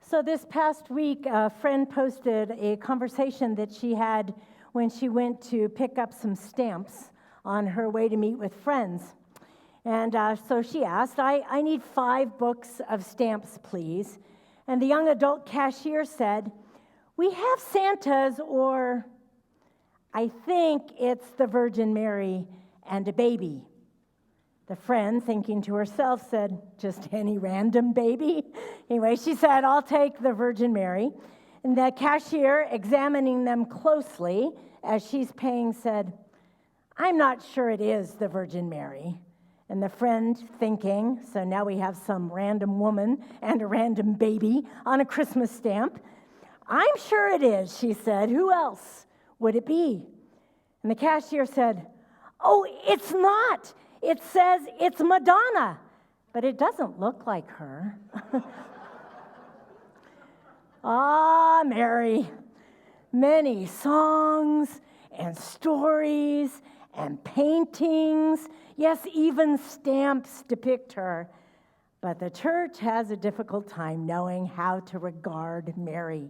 So this past week, a friend posted a conversation that she had when she went to pick up some stamps on her way to meet with friends. And so she asked, I need 5 books of stamps, please. And the young adult cashier said, we have Santa's, or I think it's the Virgin Mary and a baby. The friend, thinking to herself, said, just any random baby? Anyway, she said, I'll take the Virgin Mary. And the cashier, examining them closely as she's paying, said, I'm not sure it is the Virgin Mary. And the friend, thinking, so now we have some random woman and a random baby on a Christmas stamp. I'm sure it is, she said. Who else would it be? And the cashier said, oh, it's not. It says it's Madonna, but it doesn't look like her. Ah, Mary, many songs and stories and paintings, yes, even stamps depict her. But the church has a difficult time knowing how to regard Mary.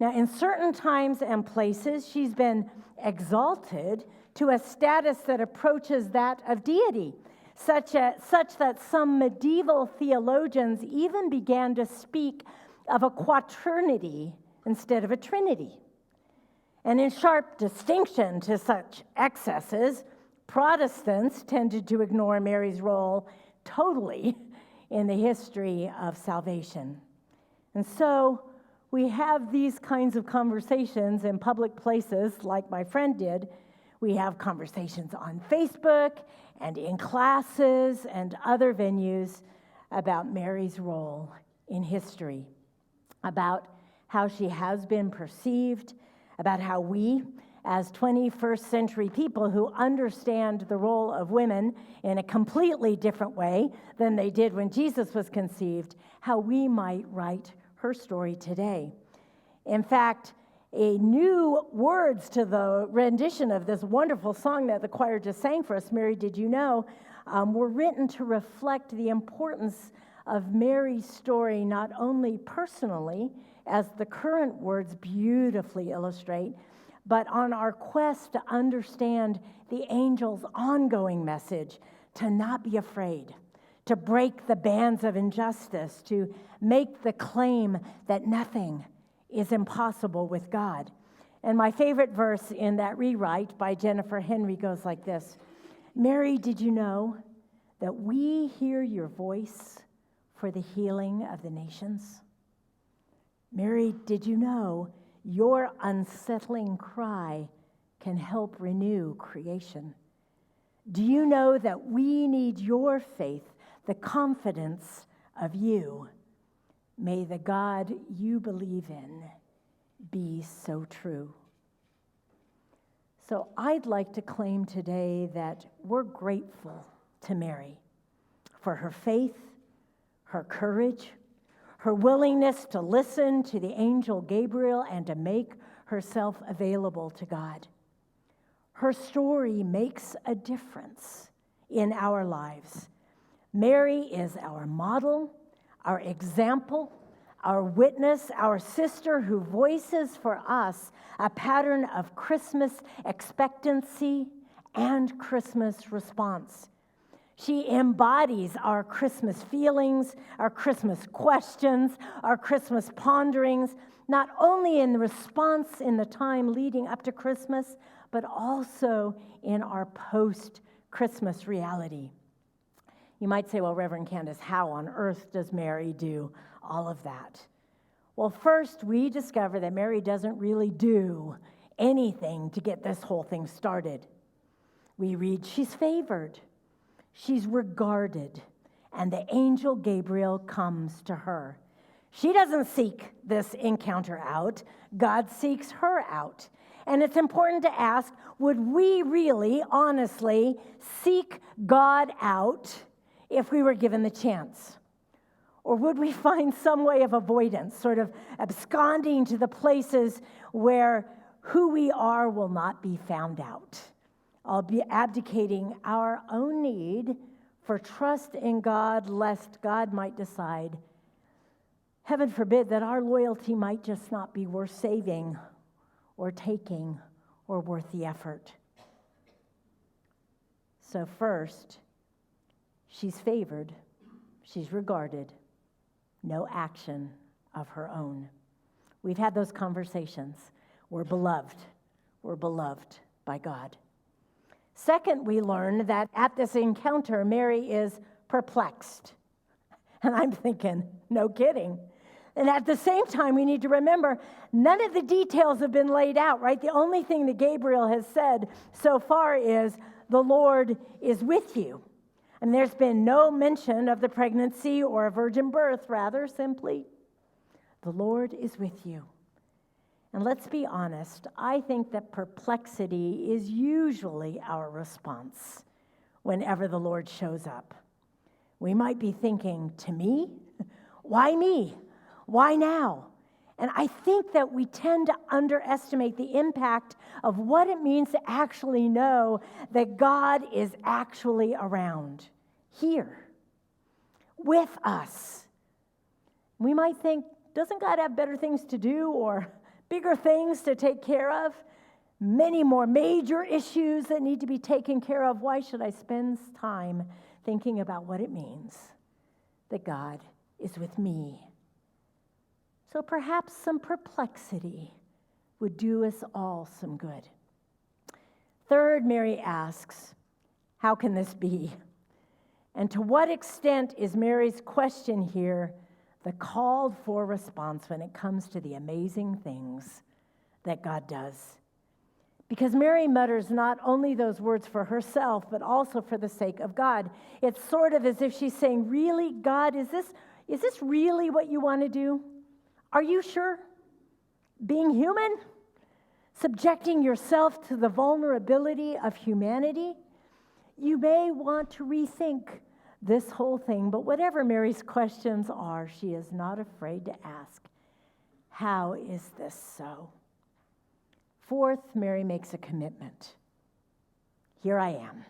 Now, in certain times and places, she's been exalted to a status that approaches that of deity, such that some medieval theologians even began to speak of a quaternity instead of a trinity. And in sharp distinction to such excesses, Protestants tended to ignore Mary's role totally in the history of salvation. And so we have these kinds of conversations in public places, like my friend did. We have conversations on Facebook and in classes and other venues about Mary's role in history, about how she has been perceived, about how we, as 21st century people who understand the role of women in a completely different way than they did when Jesus was conceived, how we might write her story today. In fact, new words to the rendition of this wonderful song that the choir just sang for us, Mary, Did You Know, were written to reflect the importance of Mary's story, not only personally, as the current words beautifully illustrate, but on our quest to understand the angel's ongoing message, to not be afraid, to break the bands of injustice, to make the claim that nothing is impossible with God. And my favorite verse in that rewrite by Jennifer Henry goes like this: Mary, did you know that we hear your voice for the healing of the nations? Mary, did you know your unsettling cry can help renew creation? Do you know that we need your faith, the confidence of you? May the God you believe in be so true. So I'd like to claim today that we're grateful to Mary for her faith, her courage, her willingness to listen to the angel Gabriel and to make herself available to God. Her story makes a difference in our lives. Mary is our model, our example, our witness, our sister who voices for us a pattern of Christmas expectancy and Christmas response. She embodies our Christmas feelings, our Christmas questions, our Christmas ponderings, not only in the response in the time leading up to Christmas, but also in our post-Christmas reality. You might say, well, Reverend Candace, how on earth does Mary do all of that? Well, first, we discover that Mary doesn't really do anything to get this whole thing started. We read she's favored, she's regarded, and the angel Gabriel comes to her. She doesn't seek this encounter out. God seeks her out. And it's important to ask, would we really, honestly, seek God out if we were given the chance? Or would we find some way of avoidance, sort of absconding to the places where who we are will not be found out? I'll be abdicating our own need for trust in God, lest God might decide, Heaven forbid that our loyalty might just not be worth saving or taking or worth the effort. So first, she's favored, she's regarded, no action of her own. We've had those conversations. We're beloved by God. Second, we learn that at this encounter, Mary is perplexed. And I'm thinking, no kidding. And at the same time, we need to remember, none of the details have been laid out, right? The only thing that Gabriel has said so far is, the Lord is with you. And there's been no mention of the pregnancy or a virgin birth, rather simply, the Lord is with you. And let's be honest, I think that perplexity is usually our response whenever the Lord shows up. We might be thinking, to me? Why me? Why now? And I think that we tend to underestimate the impact of what it means to actually know that God is actually around, here, with us. We might think, doesn't God have better things to do or bigger things to take care of? Many more major issues that need to be taken care of. Why should I spend time thinking about what it means that God is with me? So perhaps some perplexity would do us all some good. Third, Mary asks, how can this be? And to what extent is Mary's question here the called for response when it comes to the amazing things that God does? Because Mary mutters not only those words for herself, but also for the sake of God. It's sort of as if she's saying, really, God, is this really what you want to do? Are you sure? Being human? Subjecting yourself to the vulnerability of humanity? You may want to rethink this whole thing, but whatever Mary's questions are, she is not afraid to ask, how is this so? Fourth, Mary makes a commitment. Here I am.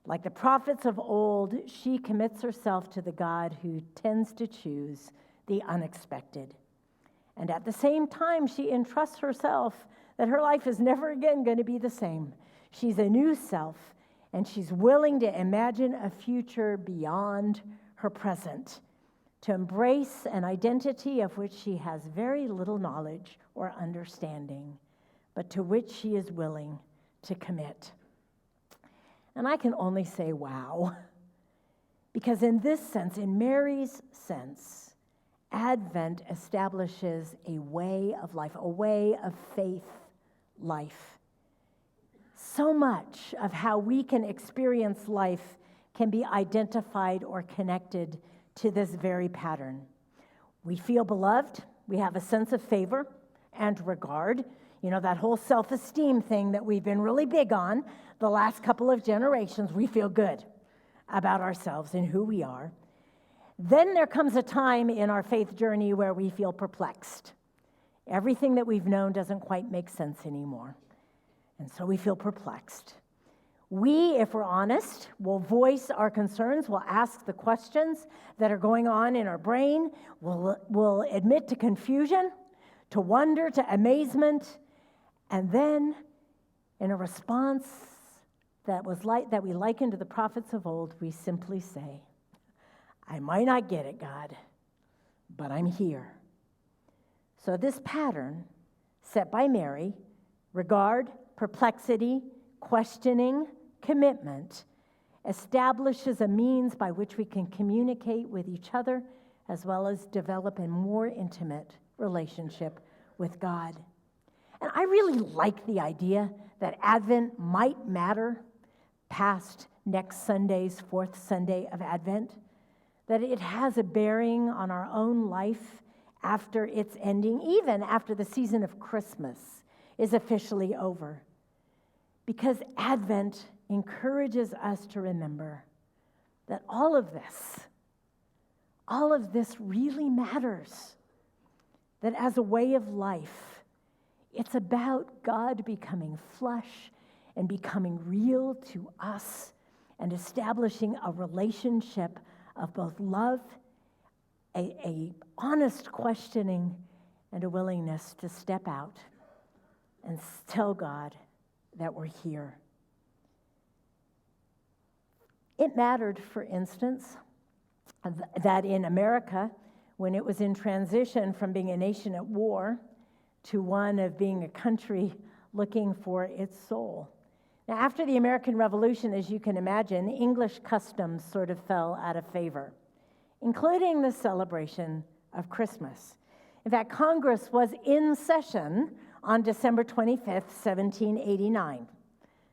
Like the prophets of old, she commits herself to the God who tends to choose the unexpected. And at the same time, she entrusts herself that her life is never again going to be the same. She's a new self, and she's willing to imagine a future beyond her present, to embrace an identity of which she has very little knowledge or understanding, but to which she is willing to commit. And I can only say, wow, because in this sense, in Mary's sense, Advent establishes a way of life, a way of faith life. So much of how we can experience life can be identified or connected to this very pattern. We feel beloved, we have a sense of favor and regard. You know, that whole self-esteem thing that we've been really big on the last couple of generations. We feel good about ourselves and who we are. Then there comes a time in our faith journey where we feel perplexed. Everything that we've known doesn't quite make sense anymore. And so we feel perplexed. We, if we're honest, will voice our concerns, we'll ask the questions that are going on in our brain, we'll admit to confusion, to wonder, to amazement, and then in a response that we liken to the prophets of old, we simply say, I might not get it, God, but I'm here. So this pattern set by Mary, regard, perplexity, questioning, commitment, establishes a means by which we can communicate with each other as well as develop a more intimate relationship with God. And I really like the idea that Advent might matter past next Sunday's fourth Sunday of Advent, that it has a bearing on our own life after its ending, even after the season of Christmas is officially over. Because Advent encourages us to remember that all of this really matters. That as a way of life, it's about God becoming flesh and becoming real to us and establishing a relationship of both love a honest questioning and a willingness to step out and tell God that we're here. It mattered, for instance, that in America, when it was in transition from being a nation at war to one of being a country looking for its soul. Now, after the American Revolution, as you can imagine, English customs sort of fell out of favor, including the celebration of Christmas. In fact, Congress was in session on December 25th, 1789,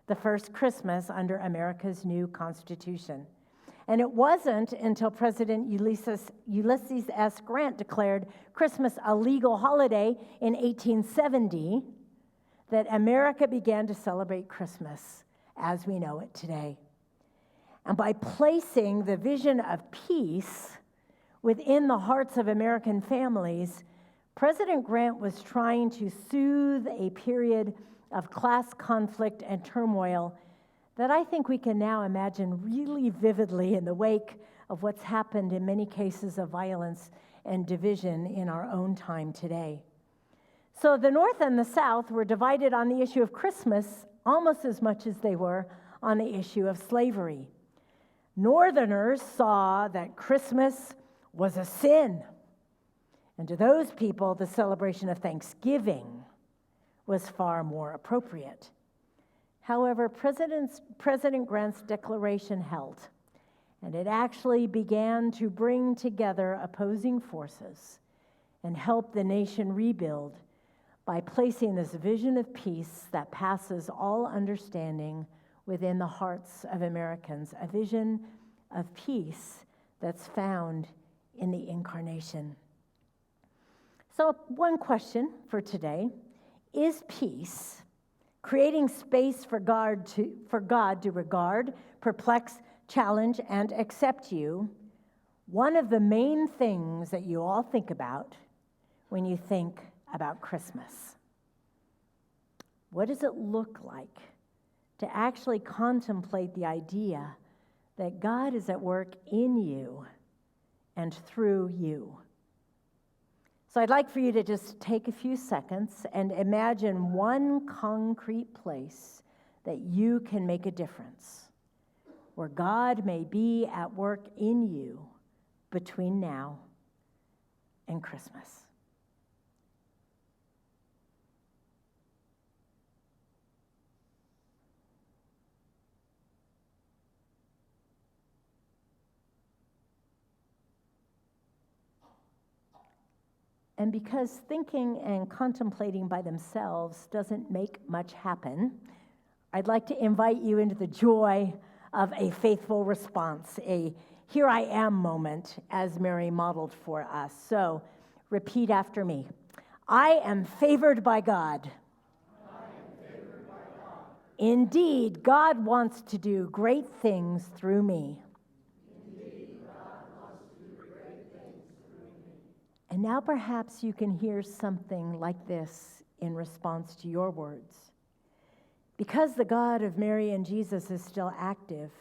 the first Christmas under America's new Constitution. And it wasn't until President Ulysses S. Grant declared Christmas a legal holiday in 1870 that America began to celebrate Christmas as we know it today. And by placing the vision of peace within the hearts of American families, President Grant was trying to soothe a period of class conflict and turmoil that I think we can now imagine really vividly in the wake of what's happened in many cases of violence and division in our own time today. So the North and the South were divided on the issue of Christmas almost as much as they were on the issue of slavery. Northerners saw that Christmas was a sin, and to those people, the celebration of Thanksgiving was far more appropriate. However, President Grant's declaration held, and it actually began to bring together opposing forces and help the nation rebuild by placing this vision of peace that passes all understanding within the hearts of Americans, a vision of peace that's found in the incarnation. So, one question for today: is peace, creating space for God to regard, perplex, challenge, and accept you, one of the main things that you all think about when you think about Christmas? What does it look like to actually contemplate the idea that God is at work in you and through you? So I'd like for you to just take a few seconds and imagine one concrete place that you can make a difference, where God may be at work in you between now and Christmas. And because thinking and contemplating by themselves doesn't make much happen, I'd like to invite you into the joy of a faithful response, a here I am moment, as Mary modeled for us. So repeat after me. I am favored by God. I am favored by God. Indeed, God wants to do great things through me. And now perhaps you can hear something like this in response to your words. Because the God of Mary and Jesus is still active,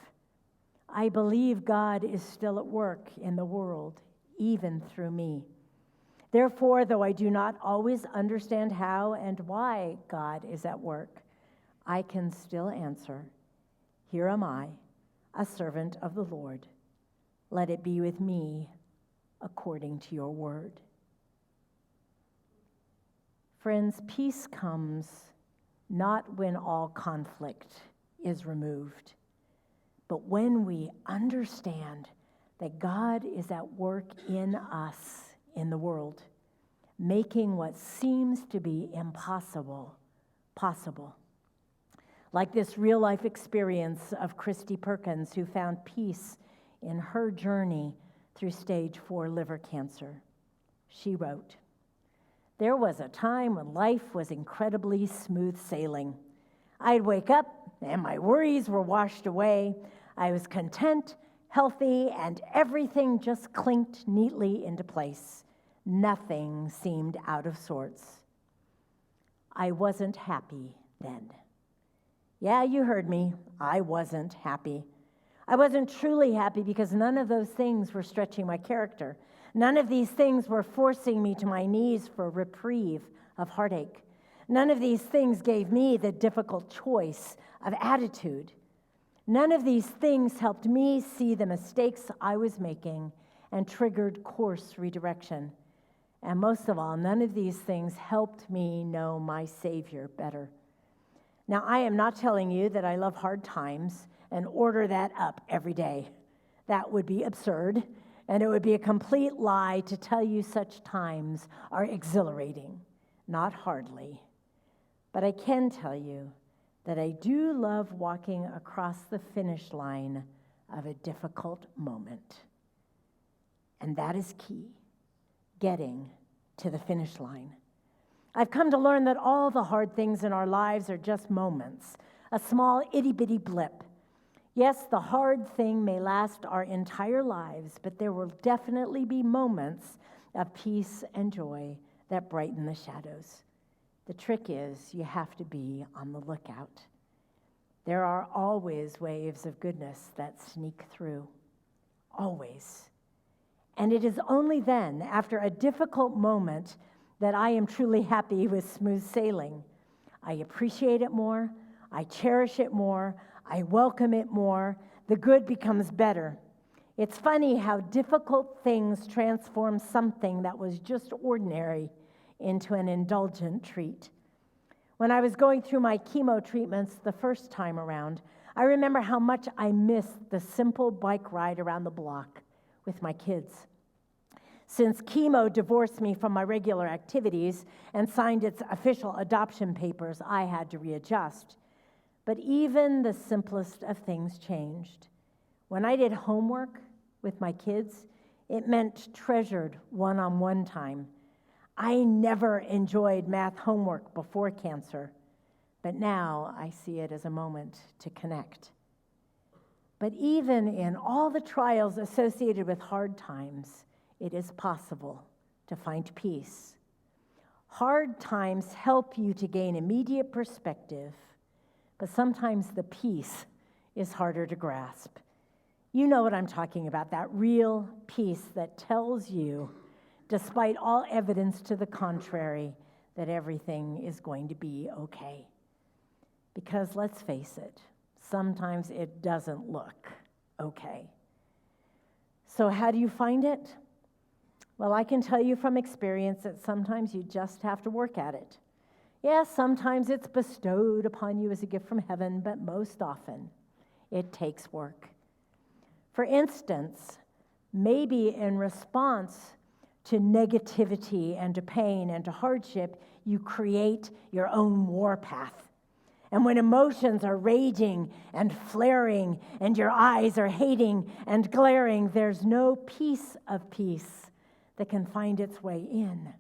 I believe God is still at work in the world, even through me. Therefore, though I do not always understand how and why God is at work, I can still answer, here am I, a servant of the Lord. Let it be with me according to your word. Friends, peace comes not when all conflict is removed, but when we understand that God is at work in us, in the world, making what seems to be impossible possible. Like this real-life experience of Christy Perkins, who found peace in her journey through stage 4 liver cancer. She wrote, "There was a time when life was incredibly smooth sailing. I'd wake up and my worries were washed away. I was content, healthy, and everything just clinked neatly into place. Nothing seemed out of sorts. I wasn't happy then. Yeah, you heard me. I wasn't happy. I wasn't truly happy because none of those things were stretching my character. None of these things were forcing me to my knees for reprieve of heartache. None of these things gave me the difficult choice of attitude. None of these things helped me see the mistakes I was making and triggered course redirection. And most of all, none of these things helped me know my Savior better. Now, I am not telling you that I love hard times and order that up every day. That would be absurd, and it would be a complete lie to tell you such times are exhilarating. Not hardly. But I can tell you that I do love walking across the finish line of a difficult moment. And that is key, getting to the finish line. I've come to learn that all the hard things in our lives are just moments, a small itty-bitty blip. Yes, the hard thing may last our entire lives, but there will definitely be moments of peace and joy that brighten the shadows. The trick is you have to be on the lookout. There are always waves of goodness that sneak through. Always. And it is only then, after a difficult moment, that I am truly happy with smooth sailing. I appreciate it more. I cherish it more. I welcome it more. The good becomes better. It's funny how difficult things transform something that was just ordinary into an indulgent treat. When I was going through my chemo treatments the first time around, I remember how much I missed the simple bike ride around the block with my kids. Since chemo divorced me from my regular activities and signed its official adoption papers, I had to readjust. But even the simplest of things changed. When I did homework with my kids, it meant treasured one-on-one time. I never enjoyed math homework before cancer, but now I see it as a moment to connect. But even in all the trials associated with hard times, it is possible to find peace. Hard times help you to gain immediate perspective, but sometimes the peace is harder to grasp. You know what I'm talking about, that real peace that tells you, despite all evidence to the contrary, that everything is going to be okay. Because let's face it, sometimes it doesn't look okay. So how do you find it? Well, I can tell you from experience that sometimes you just have to work at it. Yes, sometimes it's bestowed upon you as a gift from heaven, but most often it takes work. For instance, maybe in response to negativity and to pain and to hardship, you create your own warpath. And when emotions are raging and flaring and your eyes are hating and glaring, there's no piece of peace that can find its way in.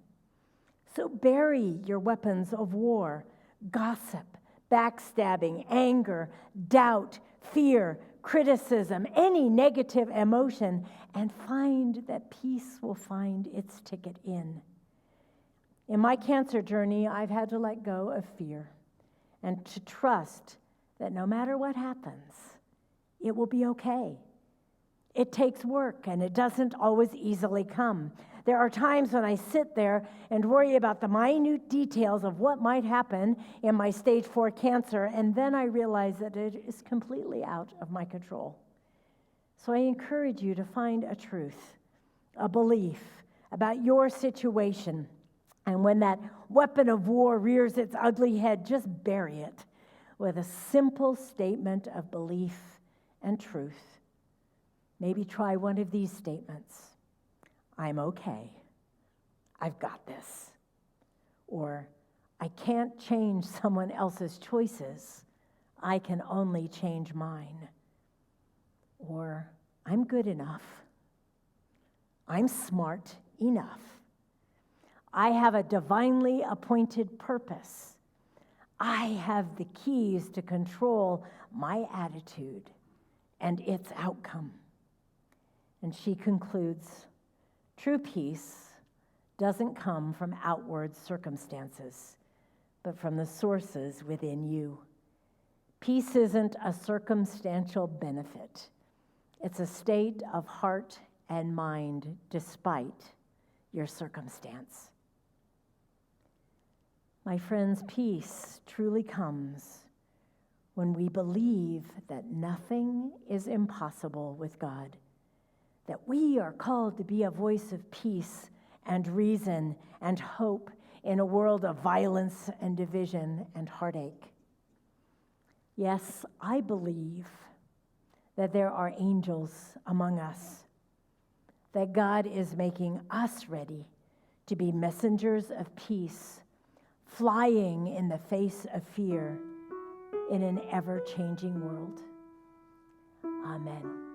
So bury your weapons of war, gossip, backstabbing, anger, doubt, fear, criticism, any negative emotion, and find that peace will find its ticket in. In my cancer journey, I've had to let go of fear and to trust that no matter what happens, it will be okay. It takes work, and it doesn't always easily come. There are times when I sit there and worry about the minute details of what might happen in my stage 4 cancer, and then I realize that it is completely out of my control. So I encourage you to find a truth, a belief about your situation, and when that weapon of war rears its ugly head, just bury it with a simple statement of belief and truth. Maybe try one of these statements. I'm okay. I've got this. Or, I can't change someone else's choices. I can only change mine. Or, I'm good enough. I'm smart enough. I have a divinely appointed purpose. I have the keys to control my attitude and its outcome. And she concludes, true peace doesn't come from outward circumstances, but from the sources within you. Peace isn't a circumstantial benefit. It's a state of heart and mind despite your circumstance. My friends, peace truly comes when we believe that nothing is impossible with God, that we are called to be a voice of peace and reason and hope in a world of violence and division and heartache. Yes, I believe that there are angels among us, that God is making us ready to be messengers of peace, flying in the face of fear in an ever-changing world. Amen.